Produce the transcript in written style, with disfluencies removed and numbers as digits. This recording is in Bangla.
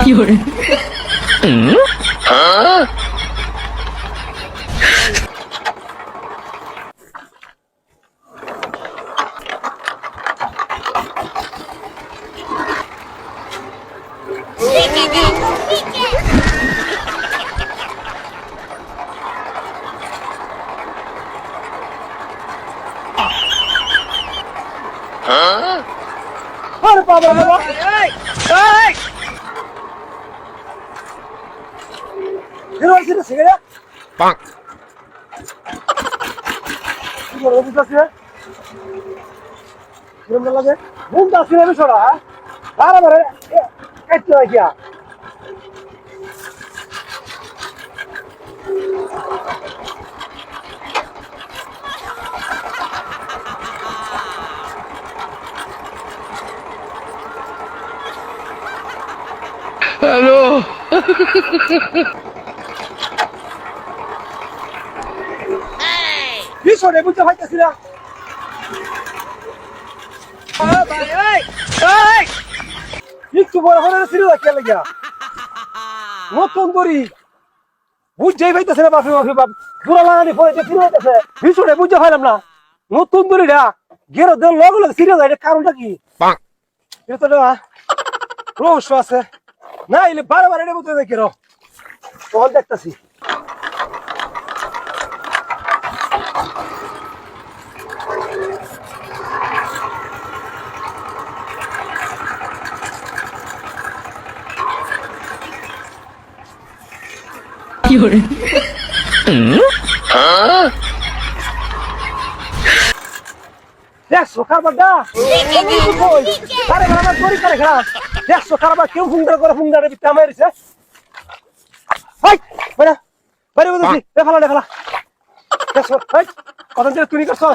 有人。আরে বাবা বাবা এই এই এর আছে সিগারেট Bonk. কি বড় বুঝাছে এরকম লাগে ঘুম দাসি না ছড়া আরে বারে কাটতে হয় কি Hello. বিছরে বুঝতে পাইতাছি না আরে ভাই এই এই একটু বড় হলে ছিল কে লাগিয়া নতুন করি বুঝতেই পাইতাছে না বাপরে বাপরে বাপ পুরা লাগানি পড়ে যে ফিরে হইতাছে বিছরে বুঝতে পাইলাম না নতুন করি না গেরো দেন লগ লগ সিরিয়াস এটা কারণটা কি Bonk. এটা তো রোশ আছে না ইলে বারবার এটা বলতে দেখি রো তখন দেখতাছি有人。 দেখছো খাবারটা আরে আমার পরি করে খা দেখছো খাবার কেউ ফুংদার করে ফুংদারের ভিতরে আমারিছে হাই বড় বড় বলছি ফেলা দেখলা দেখছো হাই কত যে তুমি করছো